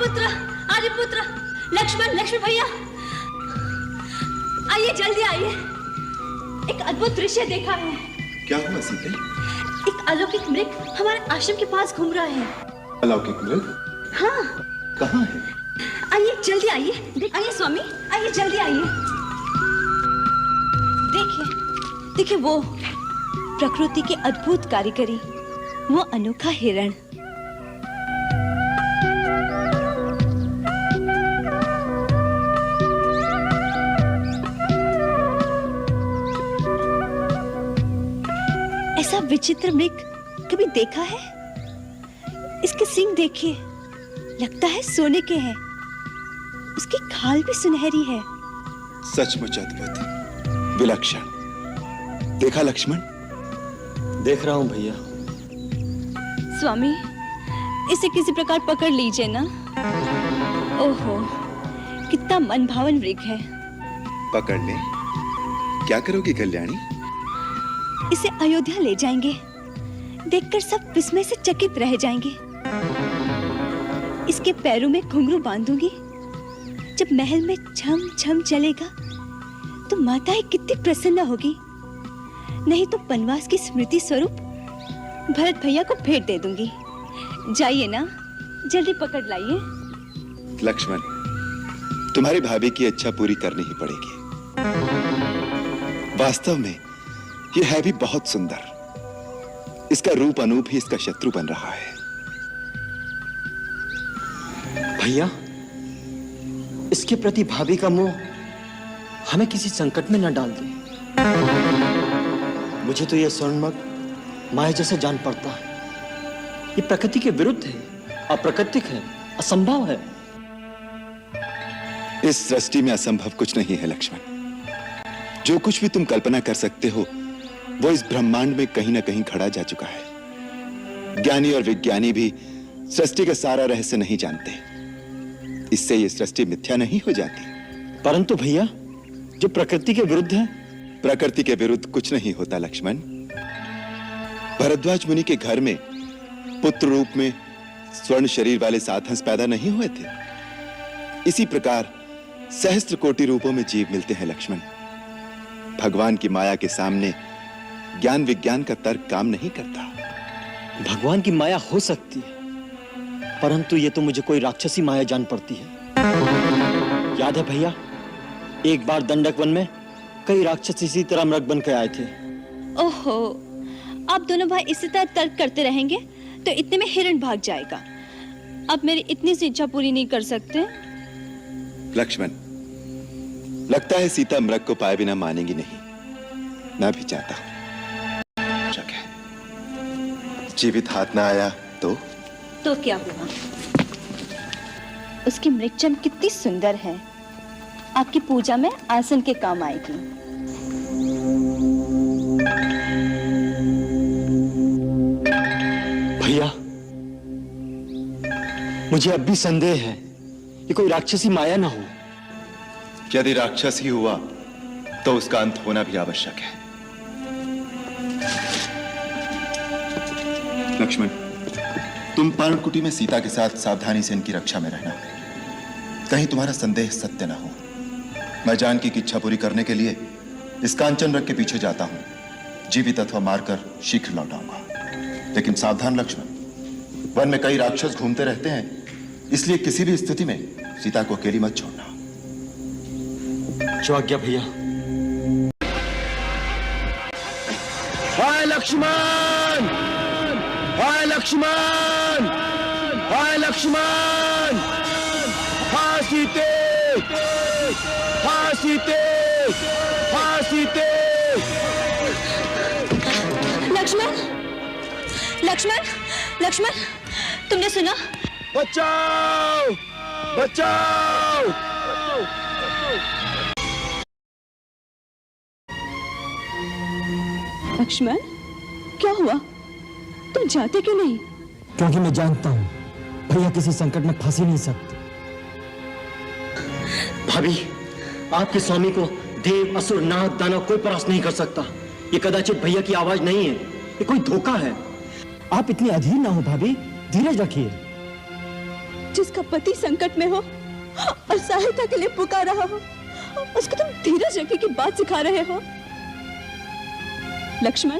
पुत्र, आर्यपुत्र, लक्ष्मण, लक्ष्मण भैया, आइए, जल्दी आइए। एक अद्भुत दृश्य देखा है। क्या हुआ सीते? एक अलौकिक मृग हमारे आश्रम के पास घूम रहा है। अलौकिक मृग? हाँ। कहाँ है? आइए, जल्दी आइए। आइए स्वामी, आइए, जल्दी आइए। देखिए, देखिए वो प्रकृति के अद्भुत कारीगरी, वो अनोखा हिरण। ऐसा विचित्र मृग कभी देखा है? इसके सींग देखिए, लगता है सोने के हैं। उसकी खाल भी सुनहरी है। सचमुच अद्भुत, विलक्षण। देखा लक्ष्मण? देख रहा हूं भैया। स्वामी, इसे किसी प्रकार पकड़ लीजिए ना। ओहो, कितना मनभावन मृग है। पकड़ ले। क्या करोगी कल्याणी? इसे अयोध्या ले जाएंगे। देखकर सब विस्मय से चकित रह जाएंगे। इसके पैरों में घुंघरू बांधूंगी। जब महल में छम छम चलेगा तो माताएं कितनी प्रसन्न होगी। नहीं तो वनवास की स्मृति स्वरूप भरत भैया को भेंट दे दूंगी। जाइए ना, जल्दी पकड़ लाइए। लक्ष्मण, तुम्हारी भाभी की इच्छा पूरी करनी ही पड़ेगी। वास्तव में ये है भी बहुत सुंदर। इसका रूप अनूप ही इसका शत्रु बन रहा है। भैया, इसके प्रति भाभी का मोह हमें किसी संकट में न डाल दे। मुझे तो यह स्वर्णमग माया जैसे जान पड़ता है। ये प्रकृति के विरुद्ध है, अप्राकृतिक है, असंभव है। इस सृष्टि में असंभव कुछ नहीं है लक्ष्मण। जो कुछ भी तुम कल्पना कर सकते हो वो इस ब्रह्मांड में कहीं ना कहीं खड़ा जा चुका है। ज्ञानी और विज्ञानी भी सृष्टि का सारा रहस्य नहीं जानते। इससे ये सृष्टि मिथ्या नहीं हो जाती। परंतु भैया, जो प्रकृति के विरुद्ध है। प्रकृति के विरुद्ध कुछ नहीं होता लक्ष्मण। भरद्वाज मुनि के घर में पुत्र रूप में स्वर्ण शरीर वाले 7 हंस पैदा नहीं हुए थे। इसी प्रकार सहस्त्र कोटि रूपों में जीव मिलते हैं लक्ष्मण। भगवान की माया के सामने ज्ञान विज्ञान का तर्क काम नहीं करता। भगवान की माया हो सकती है, परंतु ये तो मुझे कोई राक्षसी माया जान पड़ती है। याद है भैया, एक बार दंडक वन में कई राक्षस इसी तरह मृग बन के आए थे। ओहो, आप दोनों भाई इसी तरह तर्क करते रहेंगे तो इतने में हिरण भाग जाएगा। अब मेरी इतनी सी इच्छा पूरी नहीं कर सकते? लक्ष्मण, लगता है सीता मृग को पाए बिना मानेगी नहीं। मैं भी चाहता हूं। जीवित हाथ ना आया तो क्या हुआ? उसकी मृगचम कितनी सुंदर है। आपकी पूजा में आसन के काम आएगी। भैया, मुझे अब भी संदेह है कि कोई राक्षसी माया ना हो। यदि राक्षस ही हुआ तो उसका अंत होना भी आवश्यक है। लक्ष्मण, तुम पर्णकुटी में सीता के साथ सावधानी से इनकी रक्षा में रहना। कहीं तुम्हारा संदेह सत्य ना हो। मैं जानकी की इच्छा पूरी करने के लिए इस कांचन रथ के पीछे जाता हूं। जीवित अथवा मारकर शीघ्र लौट आऊंगा। लेकिन सावधान लक्ष्मण, वन में कई राक्षस घूमते रहते हैं, इसलिए किसी भी स्थिति में सीता को अकेली मत छोड़ना। जो आज्ञा भैया। हाय लक्ष्मण! हाय लक्ष्मण! हाय लक्ष्मण! हाय सीते! हाय सीते! हाय सीते! लक्ष्मण! लक्ष्मण! लक्ष्मण! तुमने सुना? बचाओ! बचाओ! लक्ष्मण, क्या हुआ? तुम जाते क्यों नहीं? क्योंकि मैं जानता हूं भैया किसी संकट में फंस ही नहीं सकते। भाभी, आपके स्वामी को देव, असुर, नाग, दानव कोई परास्त नहीं कर सकता। ये कदाचित भैया की आवाज नहीं है, ये कोई धोखा है। आप इतनी अधीर ना हो भाभी, धीरज रखिए। जिसका पति संकट में हो और सहायता के लिए पुकार रहा हो, उसको तुम धीरज रखने की बात सिखा रहे हो। लक्ष्मण,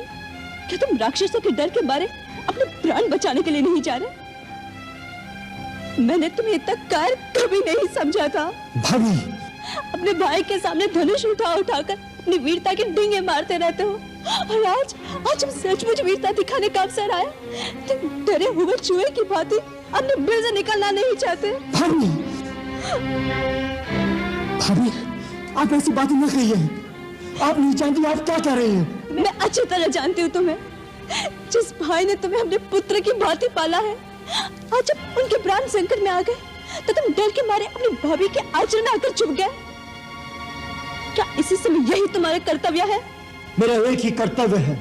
क्या तुम राक्षसों के डर के मारे अपने प्राण बचाने के लिए नहीं जा रहे? मैंने तुम्हें इतना कायर कभी नहीं समझा था। भाभी, अपने भाई के सामने धनुष उठाकर अपनी वीरता के डींगे मारते रहते हो, और आज तुम सचमुच वीरता दिखाने का अवसर आया। तुम डरे हुए चूहे की भांति अपने बिल से निकलना नहीं चाहते। भाभी, भाभी, आप ऐसी बातें न कहिए। आप नहीं जानती आप क्या कह रही हैं। मैं अच्छी तरह जानती हूँ तुम्हें। जिस भाई ने तुम्हें अपने पुत्र की भांति पाला है, आज जब उनके प्राण संकट में आ गए तो तुम डर के मारे अपनी भाभी के आचरण आकर चुप गए। क्या इसी समय यही तुम्हारा कर्तव्य है? मेरा एक ही कर्तव्य है,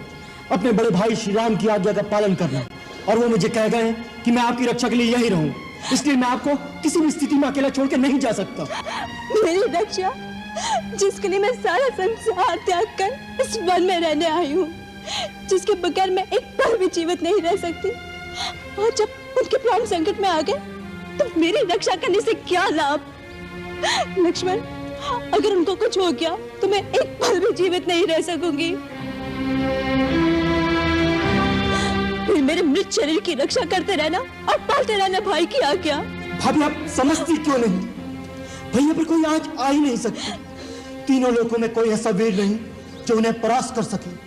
अपने बड़े भाई श्री राम की आज्ञा का पालन करना, और वो मुझे कह गए कि मैं आपकी रक्षा के लिए यही रहूं, इसलिए मैं आपको किसी भी स्थिति में अकेला छोड़ के नहीं जा सकता। मेरी रक्षा, जिसके लिए मैं सारा संसार त्याग कर इस वन में रहने आई हूँ, जिसके बगैर मैं एक पल भी जीवित नहीं रह सकती, और जब उनके प्राण संकट में आ गए तो मेरी रक्षा करने से क्या लाभ? लक्ष्मण, अगर उनको कुछ हो गया तो मैं एक पल भी जीवित नहीं रह सकूंगी। फिर मेरे मृत शरीर की रक्षा करते रहना और पालते रहना भाई की आज्ञा। भाभी, आप समझती क्यों नहीं? भैया पर कोई आज आ ही नहीं सकता। तीनों लोगों में कोई ऐसा वीर नहीं जो उन्हें परास्त कर सके।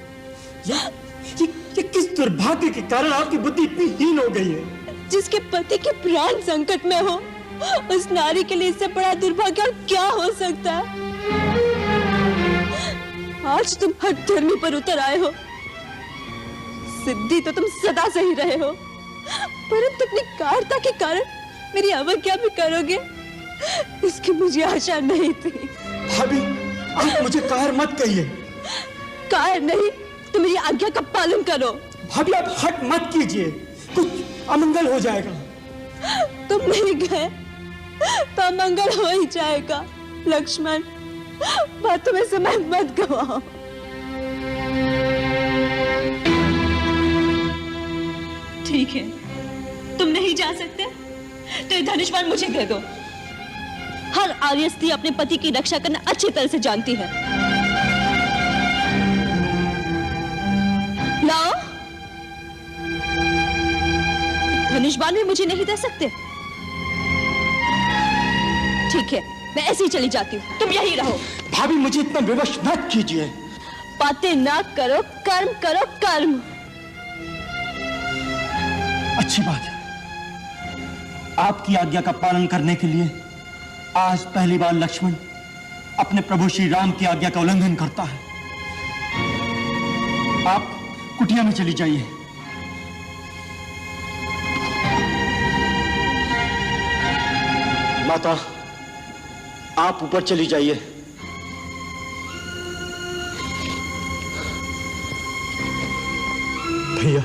ये किस दुर्भाग्य के कारण आपकी बुद्धि इतनी हीन हो गई है? जिसके पति के प्राण संकट में हो, उस नारी के लिए इससे बड़ा दुर्भाग्य और क्या हो सकता है? आज तुम हठ धर्मी पर उतर आए हो। सिद्धि तो तुम सदा से ही रहे हो, परंतु अपनी कायरता के कारण मेरी अवज्ञा भी करोगे, इसकी मुझे आशा नहीं थी। भाभी, आप मुझे कायर मत कहिए। कायर नहीं, तुम मेरी आज्ञा का पालन करो। भाभी, आप हट मत कीजिए, कुछ अमंगल हो जाएगा। तुम नहीं गए तो अमंगल हो ही जाएगा। लक्ष्मण, बातों में समय मत गवाओ। ठीक है, तुम नहीं जा सकते तो ये धनुष बाण मुझे दे दो। हर आर्य स्त्री अपने पति की रक्षा करना अच्छी तरह से जानती है। लाओ। धनुष बाण भी मुझे नहीं दे सकते? ठीक है, मैं ऐसे ही चली जाती हूँ, तुम यहीं रहो। भाभी, मुझे इतना विवश मत कीजिए। बातें ना करो, कर्म करो, कर्म। अच्छी बात है। आपकी आज्ञा का पालन करने के लिए आज पहली बार लक्ष्मण अपने प्रभु श्री राम की आज्ञा का उल्लंघन करता है। आप कुटिया में चली जाइए। माता, आप ऊपर चली जाइए। भैया,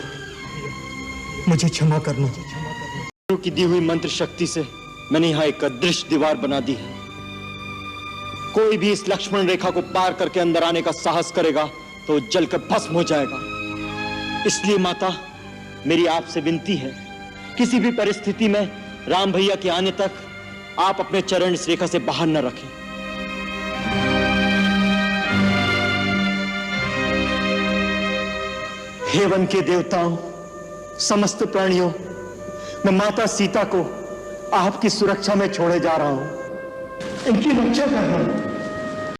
मुझे क्षमा करना। की दी हुई मंत्र शक्ति से मैंने यहाँ एक अदृश्य दीवार बना दी है। कोई भी इस लक्ष्मण रेखा को पार करके अंदर आने का साहस करेगा तो जलकर भस्म हो जाएगा। इसलिए माता, मेरी आपसे विनती है, किसी भी परिस्थिति में राम भैया के आने तक आप अपने चरण इस रेखा से बाहर न रखें। हे वन के देवताओं, समस्त प्राणियों, मैं माता सीता को आपकी सुरक्षा में छोड़े जा रहा हूं। इनकी रक्षा करना